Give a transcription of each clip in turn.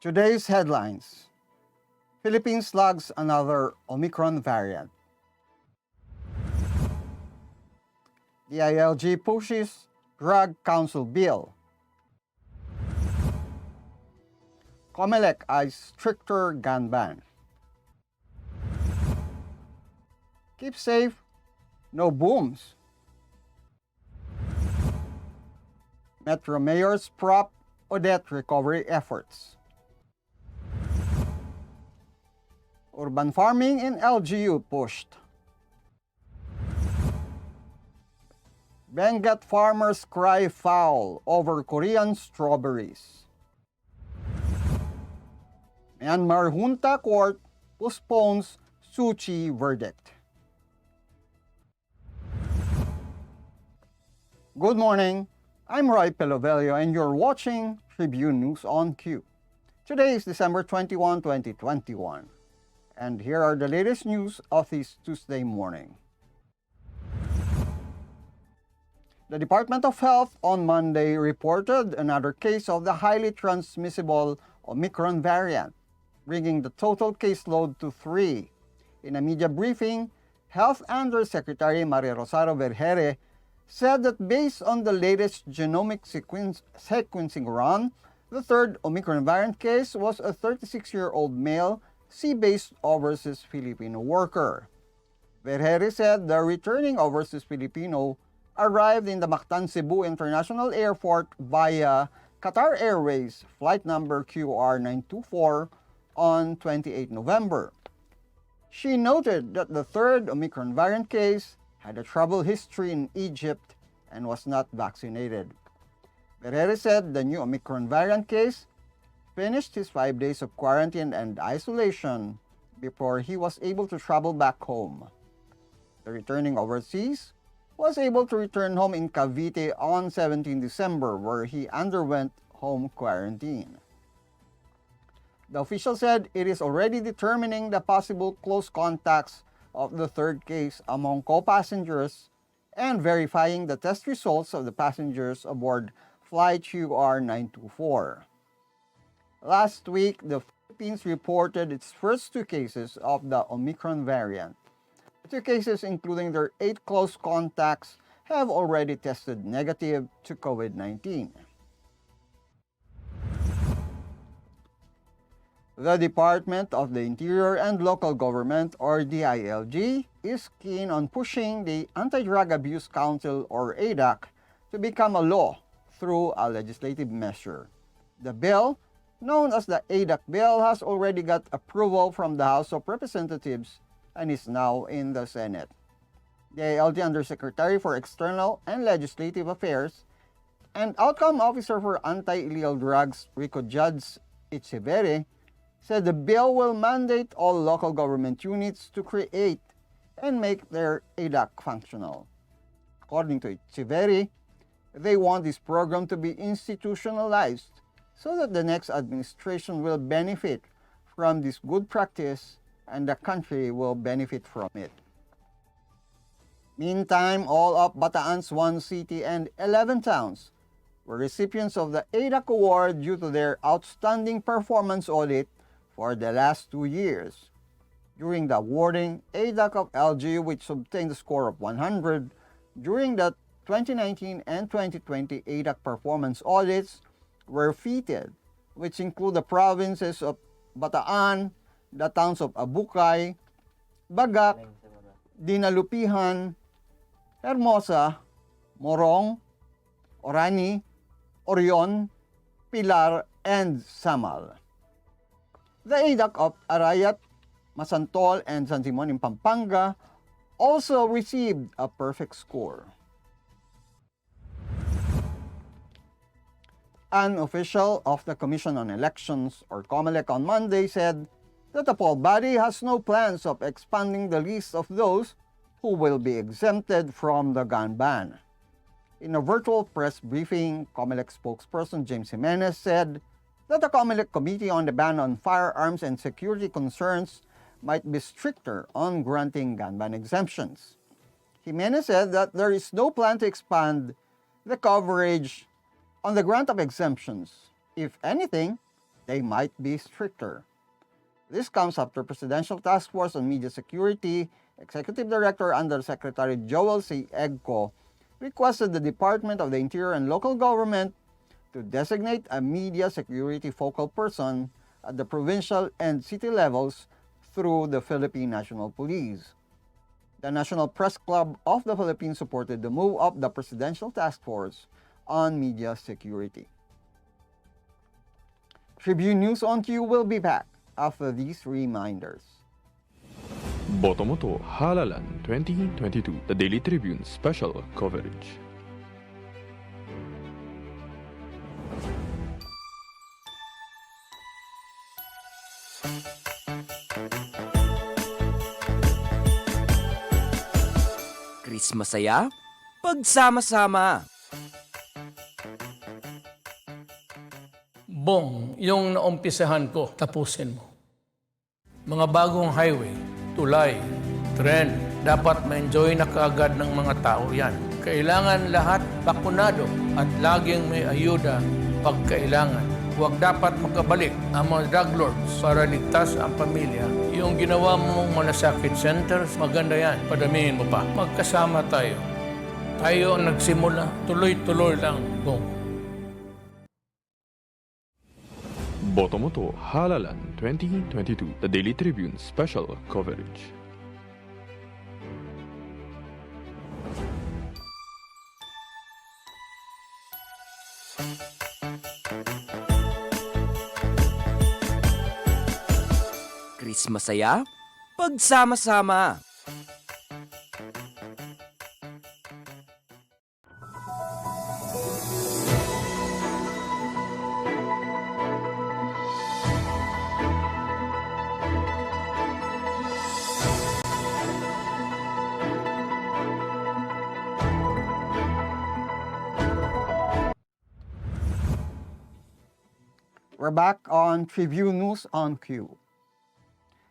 Today's headlines: Philippines slugs another Omicron variant. DILG pushes Drug Council bill. COMELEC eyes stricter gun ban. Keep safe, no booms. Metro mayors prop Odette recovery efforts. Urban farming in LGU pushed. Benguet Farmers cry foul over Korean strawberries. Myanmar junta court postpones Suu Kyi verdict. Good morning, I'm Roy Pelovelio and you're watching Tribune News on Q. Today is December 21, 2021. And here are the latest news of this Tuesday morning. The Department of Health on Monday reported another case of the highly transmissible Omicron variant, bringing the total caseload to 3. In a media briefing, Health Undersecretary Maria Rosario Vergere said that based on the latest genomic sequencing run, the third Omicron variant case was a 36-year-old male sea-based overseas Filipino worker. Vergere said the returning overseas Filipino arrived in the Mactan Cebu International Airport via Qatar Airways flight number QR924 on 28 November. She noted that the third Omicron variant case had a travel history in Egypt and was not vaccinated. Vergere said the new Omicron variant case finished his 5 days of quarantine and isolation before he was able to travel back home. The returning overseas was able to return home in Cavite on 17 December where he underwent home quarantine. The official said it is already determining the possible close contacts of the third case among co-passengers and verifying the test results of the passengers aboard flight QR924. Last week, the Philippines reported its first 2 cases of the Omicron variant. The 2 cases, including their 8 close contacts, have already tested negative to COVID-19. The Department of the Interior and Local Government, or DILG, is keen on pushing the Anti-Drug Abuse Council, or ADAC, to become a law through a legislative measure. The bill, known as the ADAC bill, has already got approval from the House of Representatives and is now in the Senate. The DILG Undersecretary for External and Legislative Affairs and Outcome Officer for Anti-Illegal Drugs, Rico Judge Echeverri, said the bill will mandate all local government units to create and make their ADAC functional. According to Echeverri, they want this program to be institutionalized so that the next administration will benefit from this good practice and the country will benefit from it. Meantime, all of Bataan's 1 city and 11 towns were recipients of the ADAC award due to their outstanding performance audit for the last 2 years. During the awarding, ADAC of LG, which obtained a score of 100 during the 2019 and 2020 ADAC performance audits, were feted, which include the provinces of Bataan, the towns of Abukay, Bagak, Dinalupihan, Hermosa, Morong, Orani, Orion, Pilar, and Samal. The ADAC of Arayat, Masantol, and San Simon in Pampanga also received a perfect score. An official of the Commission on Elections, or COMELEC, on Monday said that the poll body has no plans of expanding the list of those who will be exempted from the gun ban. In a virtual press briefing, COMELEC spokesperson James Jimenez said that the COMELEC Committee on the Ban on Firearms and Security Concerns might be stricter on granting gun ban exemptions. Jimenez said that there is no plan to expand the coverage on the grant of exemptions. If anything, they might be stricter. This comes after Presidential Task Force on Media Security Executive Director Undersecretary Joel C. Egco requested the Department of the Interior and local government to designate a media security focal person at the provincial and city levels through the Philippine National Police. The National Press Club of the Philippines supported the move of the Presidential Task Force on Media Security. Tribune News on Q will be back after these reminders. Boto mo to Halalan 2022, the Daily Tribune special coverage. Masaya, pagsama-sama. Bong, yung naumpisahan ko, tapusin mo. Mga bagong highway, tulay, tren, dapat ma-enjoy na kaagad ng mga tao yan. Kailangan lahat bakunado at laging may ayuda pag kailangan. Huwag dapat makabalik ang mga drug lords para ligtas ang pamilya. Yung ginawa mong malasakit centers, maganda yan. Padamihin mo pa. Magkasama tayo. Tayo ang nagsimula. Tuloy-tuloy lang. Bong. Boto mo to Halalan 2022, the Daily Tribune special coverage. Masaya, pagsama-sama. We're back on Tribune News on Q.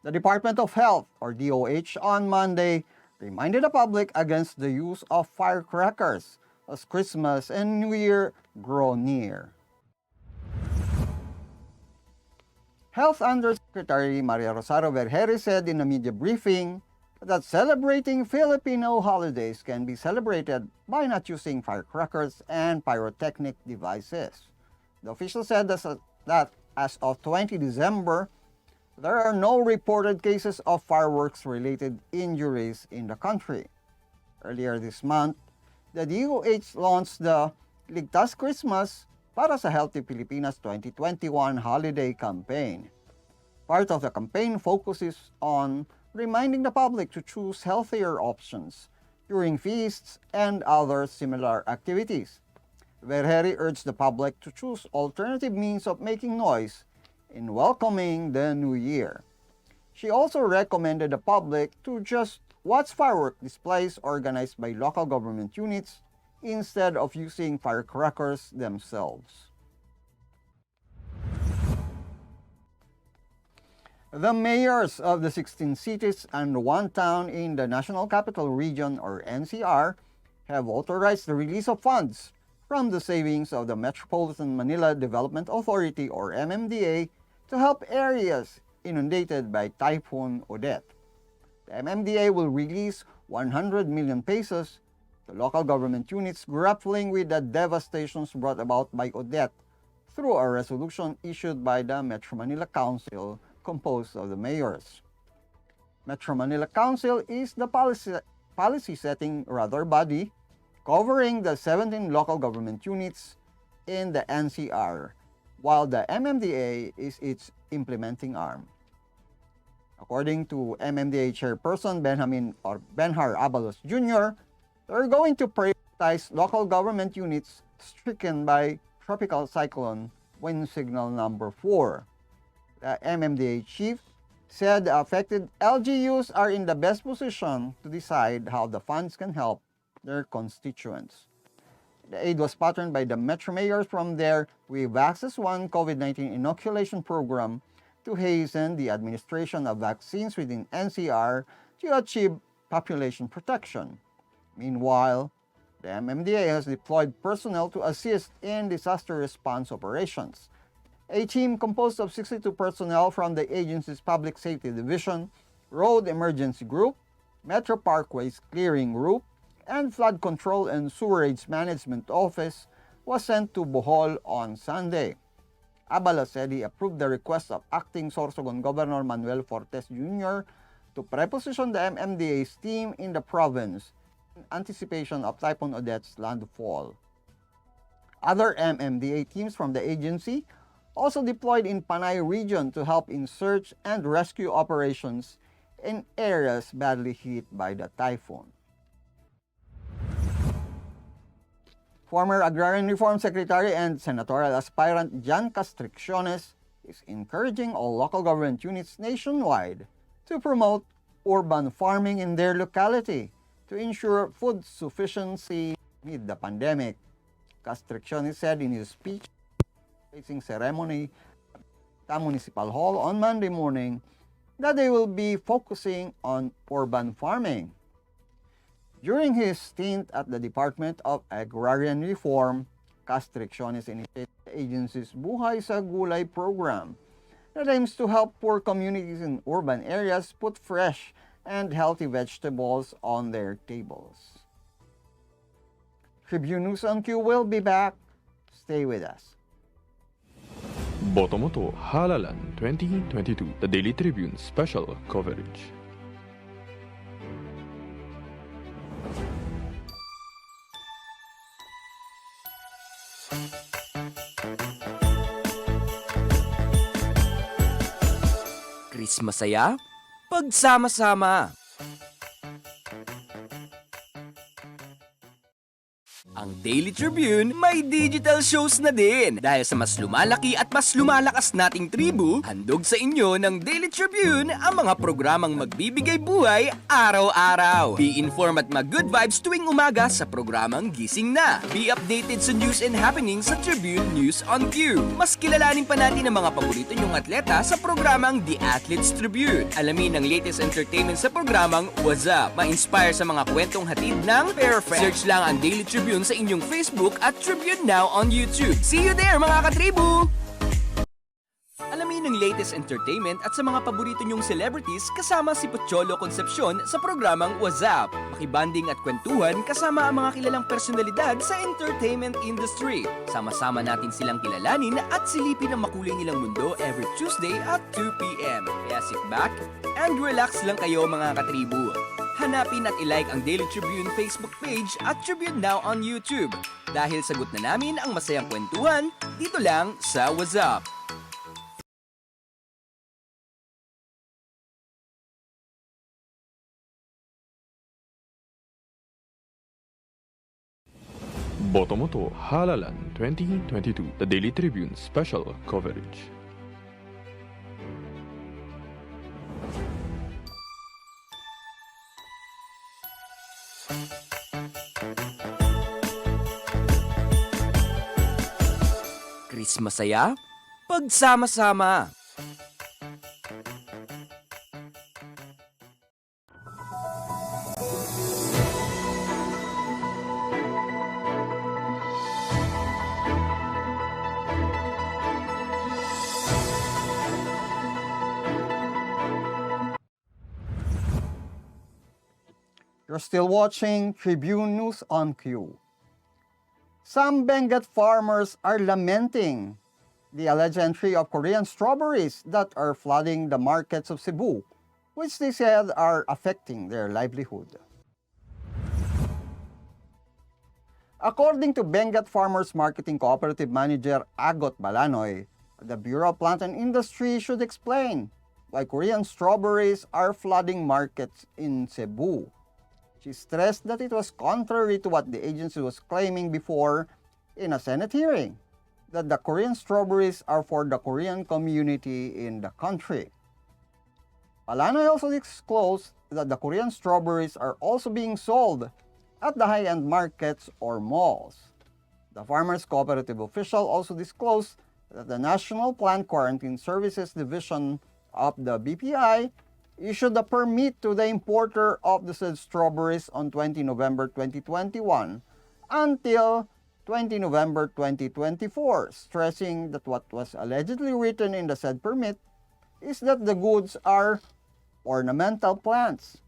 The Department of Health, or DOH, on Monday reminded the public against the use of firecrackers as Christmas and New Year grow near. Health Undersecretary Maria Rosario Vergeire said in a media briefing that celebrating Filipino holidays can be celebrated by not using firecrackers and pyrotechnic devices. The official said that as of 20 December, there are no reported cases of fireworks-related injuries in the country. Earlier this month, the DOH launched the Ligtas Christmas para sa Healthy Pilipinas 2021 holiday campaign. Part of the campaign focuses on reminding the public to choose healthier options during feasts and other similar activities. Vergeire urged the public to choose alternative means of making noise in welcoming the new year. She also recommended the public to just watch firework displays organized by local government units instead of using firecrackers themselves. The mayors of the 16 cities and one town in the National Capital Region, or NCR, have authorized the release of funds from the savings of the Metropolitan Manila Development Authority, or MMDA, to help areas inundated by Typhoon Odette. The MMDA will release 100 million pesos to local government units grappling with the devastations brought about by Odette through a resolution issued by the Metro Manila Council composed of the mayors. Metro Manila Council is the policy-setting body covering the 17 local government units in the NCR, while the MMDA is its implementing arm. According to MMDA Chairperson Benhar Abalos Jr., they're going to prioritize local government units stricken by Tropical Cyclone Wind Signal Number 4. The MMDA chief said the affected LGUs are in the best position to decide how the funds can help their constituents. The aid was patterned by the Metro mayors from their We Vaxxes One COVID-19 inoculation program to hasten the administration of vaccines within NCR to achieve population protection. Meanwhile, the MMDA has deployed personnel to assist in disaster response operations. A team composed of 62 personnel from the agency's Public Safety Division, Road Emergency Group, Metro Parkways Clearing Group, and Flood Control and Sewerage Management Office was sent to Bohol on Sunday. Abala said he approved the request of acting Sorsogon Governor Manuel Fortes Jr. to preposition the MMDA's team in the province in anticipation of Typhoon Odette's landfall. Other MMDA teams from the agency also deployed in Panay region to help in search and rescue operations in areas badly hit by the typhoon. Former Agrarian Reform Secretary and senatorial aspirant Jan Castricciones is encouraging all local government units nationwide to promote urban farming in their locality to ensure food sufficiency amid the pandemic. Castricciones said in his speech facing ceremony at the Municipal Hall on Monday morning that they will be focusing on urban farming. During his stint at the Department of Agrarian Reform, Castricciones initiated the agency's Buhay sa Gulay program that aims to help poor communities in urban areas put fresh and healthy vegetables on their tables. Tribune News on Q will be back. Stay with us. Boto Moto Halalan 2022, the Daily Tribune special coverage. Chris Masaya, pagsama-sama. Ang Daily Tribune may digital shows na din. Dahil sa mas lumalaki at mas lumalakas nating tribu, handog sa inyo ng Daily Tribune ang mga programang magbibigay buhay araw-araw. Be informed at mag-good vibes tuwing umaga sa programang Gising Na. Be updated sa news and happenings sa Tribune News on Q. Mas kilalanin pa natin ang mga paborito nyong atleta sa programang The Athletes Tribune. Alamin ang latest entertainment sa programang What's Up. Ma-inspire sa mga kwentong hatid ng Perfect. Search lang ang Daily Tribune sa inyong Facebook at Tribune Now on YouTube. See you there mga katribu! Alamin ang latest entertainment at sa mga paborito nyong celebrities kasama si Pocholo Concepcion sa programang What's Up. Makibanding at kwentuhan kasama ang mga kilalang personalidad sa entertainment industry. Sama-sama natin silang kilalanin at silipin ang makulay nilang mundo every Tuesday at 2 p.m. Kaya sit back and relax lang kayo mga katribu. Hanapin at ilike ang Daily Tribune Facebook page at Tribune Now on YouTube. Dahil sagot na namin ang masayang kwentuhan dito lang sa What's Up. Boto Moto Halalan 2022, the Daily Tribune special coverage. Chris Masaya, pagsama-sama. You're still watching Tribune News on Q. Some Benguet farmers are lamenting the alleged entry of Korean strawberries that are flooding the markets of Cebu, which they said are affecting their livelihood. According to Benguet Farmers Marketing Cooperative Manager Agot Balanoy, the Bureau of Plant and Industry should explain why Korean strawberries are flooding markets in Cebu. She stressed that it was contrary to what the agency was claiming before in a Senate hearing, that the Korean strawberries are for the Korean community in the country. Balanoy also disclosed that the Korean strawberries are also being sold at the high-end markets or malls. The Farmers Cooperative official also disclosed that the National Plant Quarantine Services Division of the BPI issued a permit to the importer of the said strawberries on 20 November 2021 until 20 November 2024, stressing that what was allegedly written in the said permit is that the goods are ornamental plants.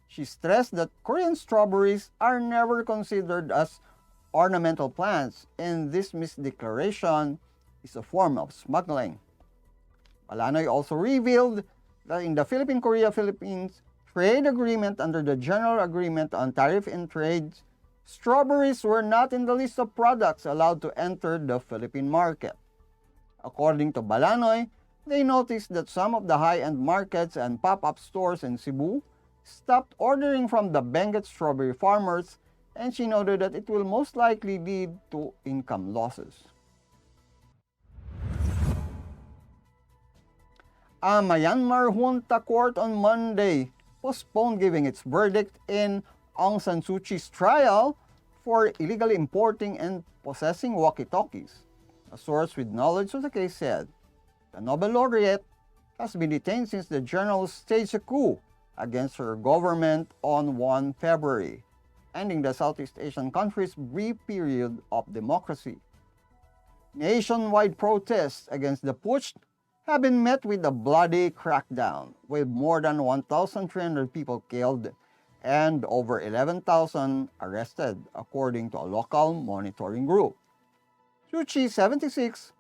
She stressed that Korean strawberries are never considered as ornamental plants, and this misdeclaration is a form of smuggling. Malanoy also revealed that in the Philippine-Korea-Philippines trade agreement under the General Agreement on Tariff and Trade, strawberries were not in the list of products allowed to enter the Philippine market. According to Balanoy, they noticed that some of the high-end markets and pop-up stores in Cebu stopped ordering from the Benguet Strawberry Farmers, and she noted that it will most likely lead to income losses. A Myanmar junta court on Monday postponed giving its verdict in Aung San Suu Kyi's trial for illegally importing and possessing walkie-talkies. A source with knowledge of the case said the Nobel laureate has been detained since the general staged a coup against her government on 1 February, ending the Southeast Asian country's brief period of democracy. Nationwide protests against the putsch have been met with a bloody crackdown, with more than 1,300 people killed and over 11,000 arrested, according to a local monitoring group. Suu Kyi, 76,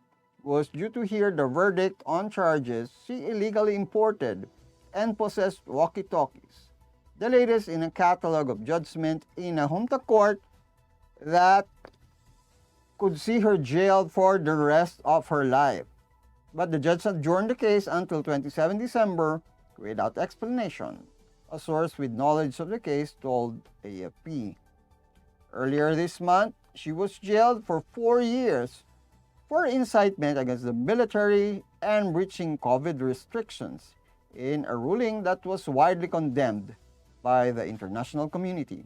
was due to hear the verdict on charges she illegally imported and possessed walkie-talkies, the latest in a catalog of judgment in a junta court that could see her jailed for the rest of her life. But the judge adjourned the case until 27 December without explanation, a source with knowledge of the case told AFP. Earlier this month, she was jailed for 4 years for incitement against the military and breaching COVID restrictions in a ruling that was widely condemned by the international community.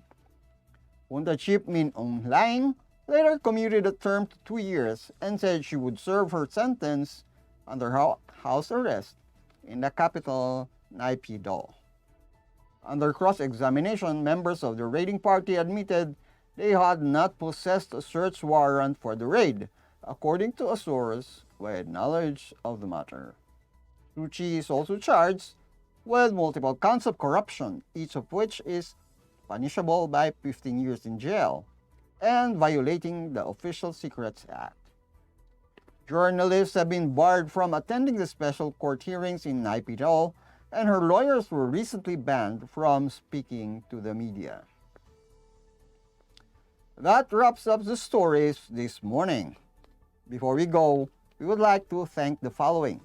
Junta Chief Min Aung Hlaing later commuted the term to 2 years and said she would serve her sentence under house arrest in the capital, Naypyidaw. Under cross-examination, members of the raiding party admitted they had not possessed a search warrant for the raid, according to a source with knowledge of the matter. Suu Kyi is also charged with multiple counts of corruption, each of which is punishable by 15 years in jail, and violating the Official Secrets Act. Journalists have been barred from attending the special court hearings in Naypyidaw, and her lawyers were recently banned from speaking to the media. That wraps up the stories this morning. Before we go, we would like to thank the following: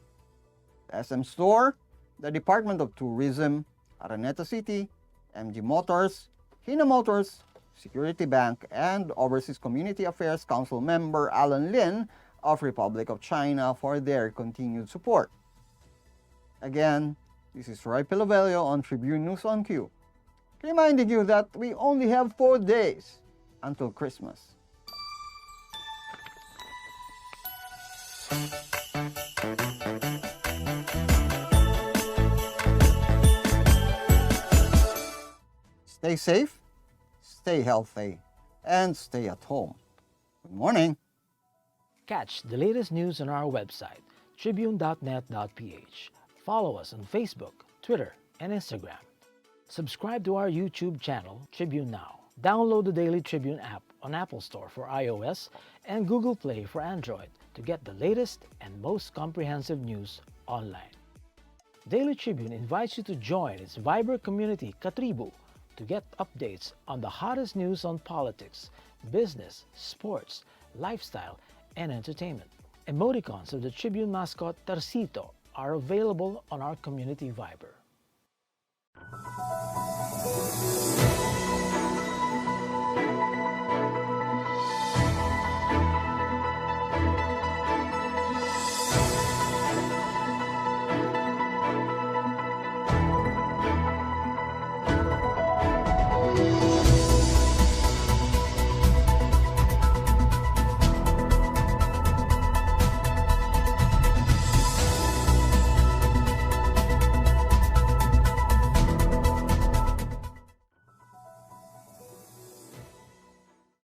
SM Store, the Department of Tourism, Araneta City, MG Motors, Hina Motors, Security Bank, and Overseas Community Affairs Council member Alan Lin of Republic of China for their continued support. Again, this is Roy Pilovelio on Tribune News on Q, reminding you that we only have 4 days until Christmas. Stay safe, stay healthy, and stay at home. Good morning. Catch the latest news on our website, tribune.net.ph. Follow us on Facebook, Twitter, and Instagram. Subscribe to our YouTube channel, Tribune Now. Download the Daily Tribune app on Apple Store for iOS and Google Play for Android to get the latest and most comprehensive news online. Daily Tribune invites you to join its Viber community, Katribu, to get updates on the hottest news on politics, business, sports, lifestyle, and entertainment. Emoticons of the Tribune mascot Tarsito are available on our community Viber.